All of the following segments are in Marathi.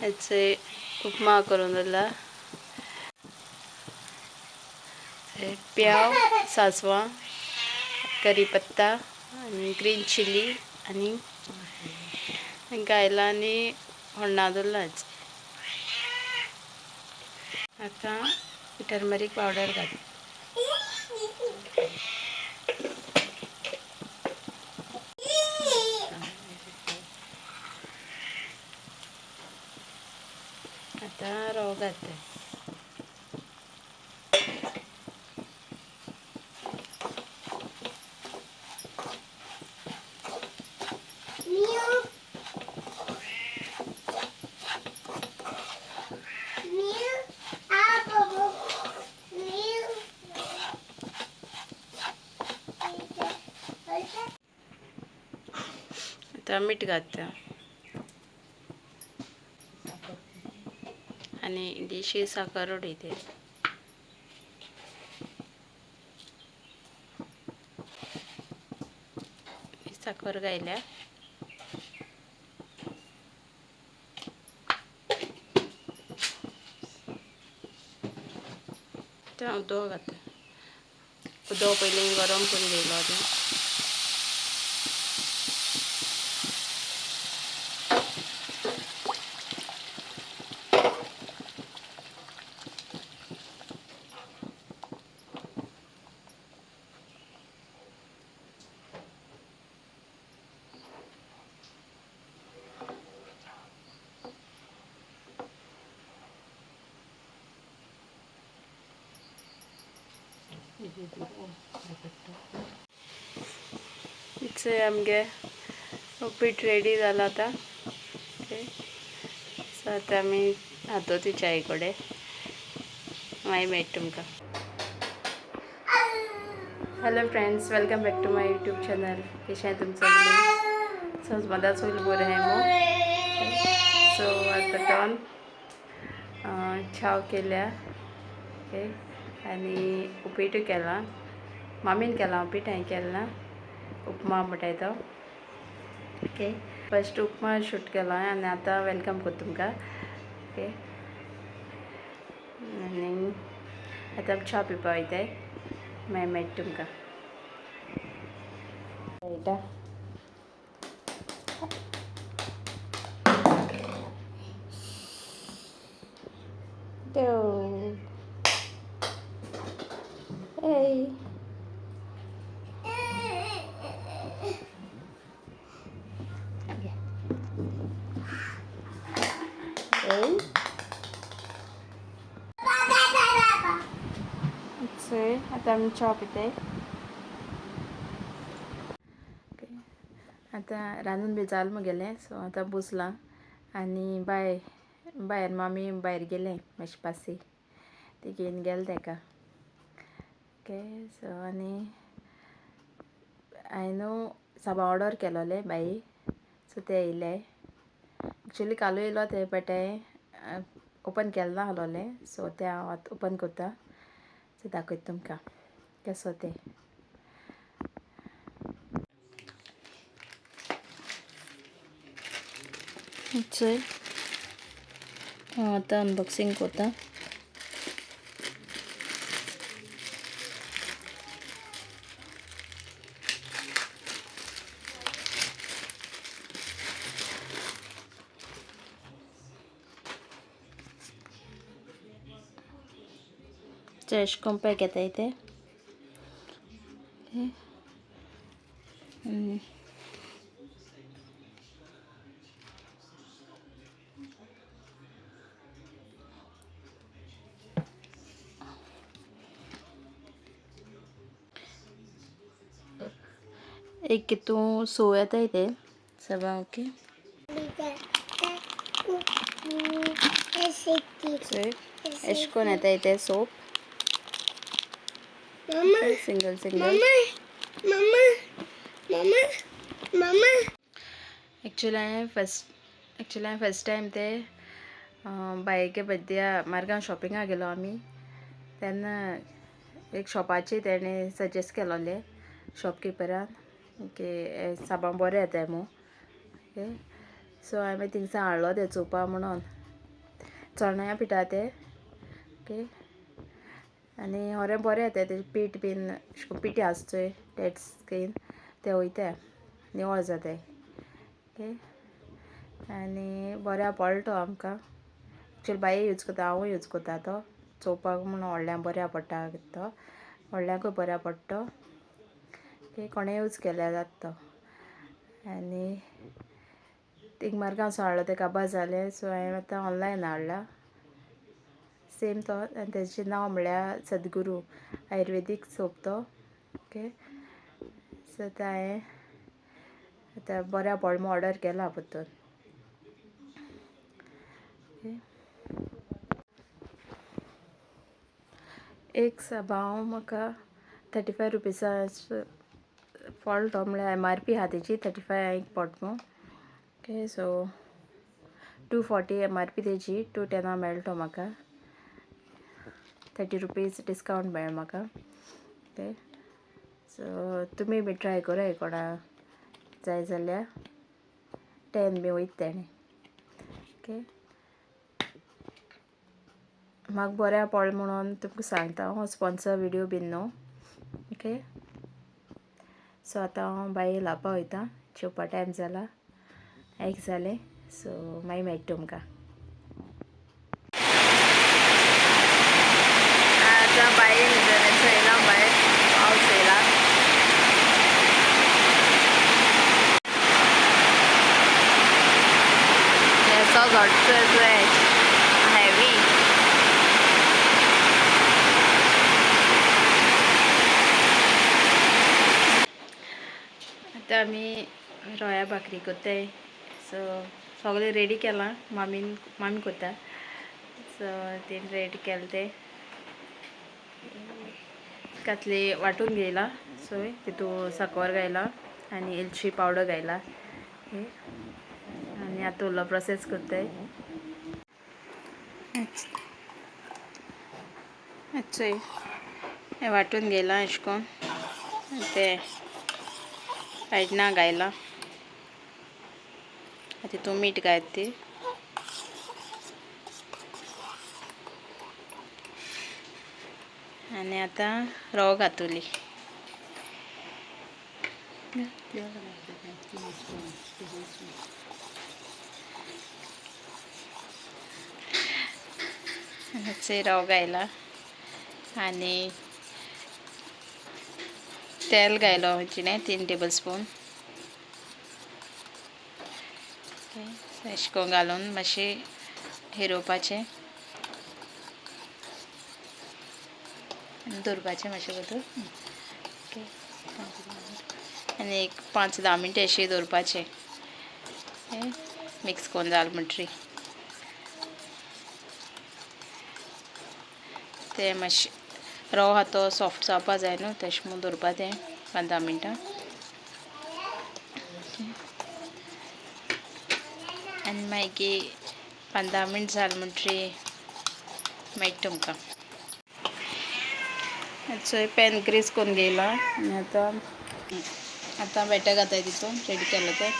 याचे उपमा करून दिला. प्याव, सासवा, करीपत्ता आणि ग्रीन चिली आणि गायला आणि होण्णा दल्लाच. आता टर्मरिक पावडर घाल. आता रवो घालते. आता मीठ घालते आणि इल्लीशी साखर उडयते. साखर घायल्या. ते उदक घालते. उदक पयलीं गरम करून दवरलो आदी. इट्स आमगे उपीट रेडी जाला आता. ओके, सो आता आमी हातोती चाये कडेन. मागीर मेळटा तुमकां. Hello friends, welcome back to my YouTube channel. कशें आहे तुमचं? सो मला चोयल बरें आहे मग. सो आता टॉन चाव केल्या. ओके, आनी उपीट केला. मामीन केला उपीट, हांवें केलें ना. उपमा म्हणटाय तो. ओके, फस्ट उपमा शूट केला आनी आतां वेलकम करता तुमकां. ओके, आनी आतां च्या पिवपा वयताय. मागीर मेळटा तुमकां. Hey. Hey. आता आमी च्या पिताय. आतां रांदून बी जाल मुगेलें. सो आतां बसलां आनी भायर मामी भायर गेलें मातशें पासी. ती घेवन गेलें तेका. ओके, सो आनी हांवें साबा ऑर्डर केलोलें बाई. सो ते येयले. एक्चुली कालू येयलो ते, बट हांवें ओपन केलें ना आहलोलें. सो ते हांव आतां ओपन करता. सो दाखयता तुमकां केसो तें. चोय हांव आतां अनबॉक्सिंग करता. एश कोन्न पॅक येताय ते. एक कितू सो येताय ते सबा. ओके, एश कोन्न येताय ते सोप. Single single. एक्चुली हांवें फस्ट टायम ते बायके बड्ड्या मारगांव शॉपिंगाक गेलो आमी. तेन्ना एक शॉपाची तेणें सजेस्ट केलोलें शॉपकिपरान की साबण बरें येताय म्हूण. ओके, सो हांवें थिंगसा हाडलो तें चोवपा म्हणून. चण्या पिठा ते ओके आनी होरें बरें येता तेजें पीठ बीन पिठी आसचोय तेच घेवन ते वयता निवळ जाताय ओके आनी बऱ्या पडटो आमकां एक्चुअली बाये यूज करता हांवूय यूज करता तो चोवपाक म्हण व्हडल्यां बऱ्या पडटा तो व्हडल्यांकूय बऱ्या पडटा ओके कोणें यूज केल्यार जाता तो आनी तीग मार्गांचो हाडलो ते काबार जालें सो हांवें आतां ऑनलायन हाडला सेम तो आनी तेजें नांव म्हळ्यार सद्गुरू आयुर्वेदीक सोप तो ओके सो तो हांवें आतां बऱ्या पड म्हूण ऑर्डर केला परतून ओके एक साबांव म्हाका 35 रुपीसा पडलो म्हळ्यार MRP आहा तेजी 35 एक पडटा ओके सो 240 MRP तेजी 210 मेळटो म्हाका 30 रुपीज डिस्कावंट मेळ म्हाका ओके सो तुमी बी ट्राय करूं कोणा जाय जाल्यार 10 बी वयता तेणे ओके म्हाका बऱ्या पडलो म्हणून तुमकां सांगता हांव स्पॉन्सर व्हिडियो बीन न्हू ओके सो आतां हांव बाये लावपा वयता जेवपा टायम जाला एक जालें सो मागीर मेळटा तुमकां आतां बाये न्हिदोलेचो येयला भायर पावस येयला so घट्ट हेवी आतां आमी रोया भाकरी करताय सो सगळें रेडी केलां मामी करता सो तेणी रेडी केलें ते कातली वांटून घेयला सो तितू साकर घायला आनी एलची पावडर घायला आनी आतां उरलो प्रोसेस करताय चोय हें वांटून घेयलां अशें करून ते आयदनां घायला तितून मीठ घायता ती आनी आतां रवो घातली रवो घायला आनी तेल घायलो जिणें 3 टेबल स्पून अशें करून घालून मातशें हिरोवपाचें दवरपाचें मातशें बदल ओके आनी एक 5-10 मिनटां अशें दवरपाचें मिक्स करून जाल म्हणटरी ते मातशें रवो आहा तो सॉफ्ट जावपा जाय न्हू तशें म्हूण दवरपा तें 5-10 मिनटां आनी मागीर 5-10 मिनट जाल म्हणटरी मेळटा तुमकां चोय पॅन ग्रीस करून घेयला आनी आतां बॅटर घाताय तितून रेडी केलें तें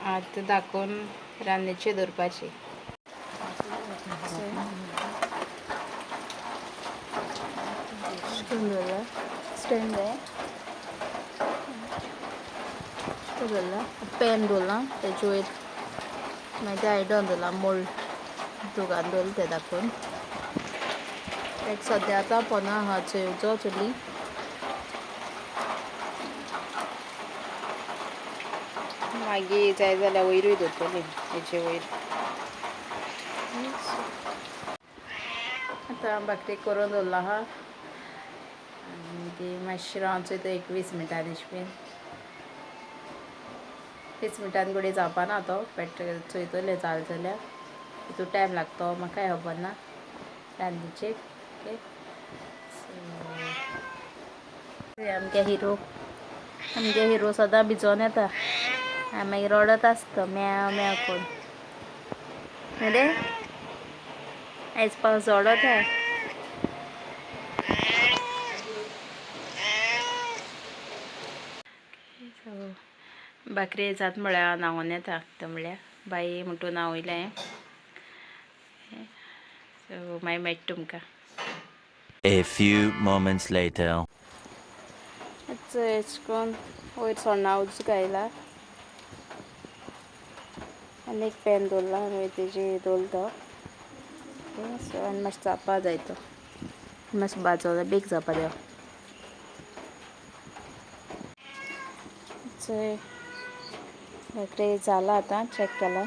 आतां दाखोवन रांदनीचेर दवरपाची स्टँड जाय दवरला पॅन दवरला तेजे वयर मागीर ते आयदन दवरला मोल्ड तुगान दवरलें तें दाखोवन एक सद्या आतां पोना आहा चोयेवचो चुली मागीर जाय जाल्यार वयरूय दवरतली हेजे वयर आतां भाकरी करून दवरला आहा आनी ती मातशी रावचोय तो एक 20 मिनटां अशें बीन 20 मिनटान गुडी जावपा ना तो बट चोयतलें जाल जाल्यार तितून टायम लागतो म्हाकाय खबर ना रांदनीचेर ओके सो आमगे हिरो आमगे हिरो सदां भिजोन येता आनी मागीर रडत आसता म्याव म्याव कोन रे आयज पावस झोडोत हा बाकरी जात म्हळ्यार न्हांवोन येता तो म्हळ्यार बाई म्हणून न्हावयलें सो मागीर मेळटा तुमकां. A few moments later. हेच करून वयर सोण्णां उच घायला आनी एक पॅन दवरला आनी तेजेर दवरता सो आनी मातशें जावपा जाय तो मातशें भाजोन बेग जावपा जाय चोय भाकरी जाला आतां चॅक केला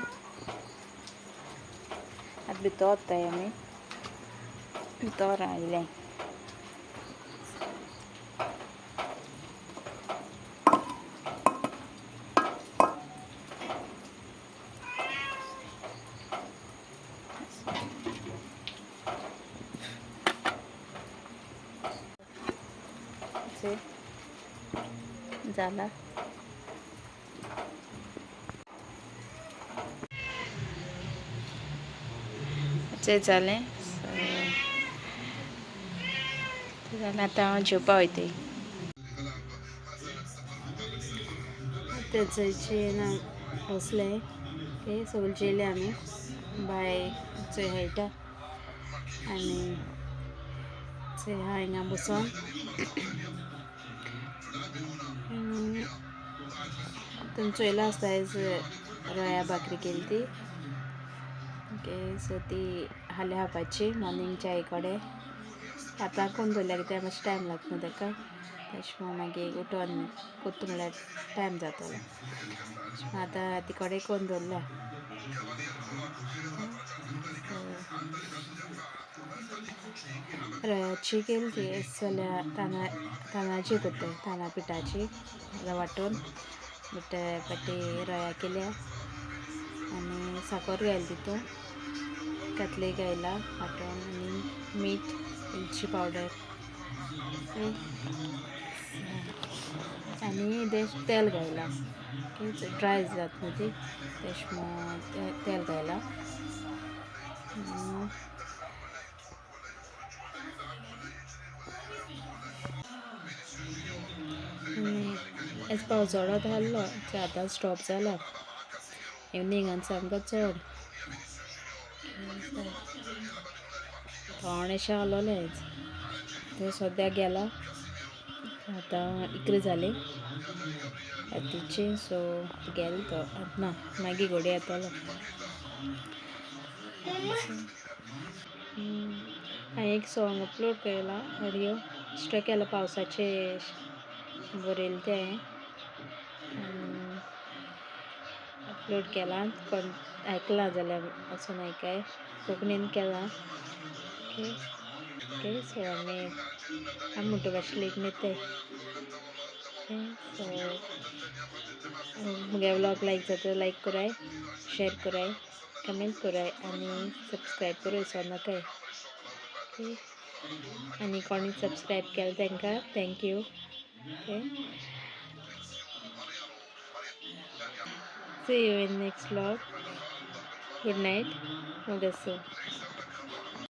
आतां भितर वताय आमी भितर आयलें जाला जें जालें जाल्यार आतां हांव जेवपा वयतय ते चंयचें बसले ओके सगळे जेयले आमी बाय चोय खेळटा आनी चोय हांव हिंगा बसोन तुमी चोयला आसता आयज रोया भाकरी केली ती ओके सो ती हाल्या खावपाची मॉर्निंग चाये कडेन आतां कोन्न दवरल्या कित्याक मातशें टायम लागता न्हू तेका तेश मागीर उठोन कोत्ता म्हळ्यार टायम जातलो आतां ती कडेन कोन्न दवरल्या रव्याची केली ती जाल्यार तांदळाची करताय तांदळा पिठाची वांटून मिठा पाटी रव्या केल्या आनी साकर घायली तितून कातली घायला वांटून आनी मीठ वेलची पावडर आनी तेल घायला ड्राय जाता न्हू ती तेश तेल घायला आयज पावस झोडोत आहलो आतां स्टॉप जाला इवनिंगान सामको चड थोडेशें आहलोलें आयज तें सद्द्या गेला आतां इकरा जालीं रातीची सो गेलो तो आतां ना मागीर घोडये येतोलो हांवें एक सॉंग अपलोड केला ऑडियो स्ट्रक केला पावसाचे बरयले तें अपलोड केला कोण आयकलां जाल्यार वचून आयकाय कोंकणीन केलां ओके ओके सो आमी म्हणटा भाशेन लेक न्हिदताय सो म्हगे व्लॉग लायक जाता लायक कोराय शेअर कोराय कमेंट कोराय आनी सबस्क्रायब करूं विसरनाकाय ओके आनी कोणी सबस्क्रायब केला तांकां thank you okay see you in next vlog good night mogasu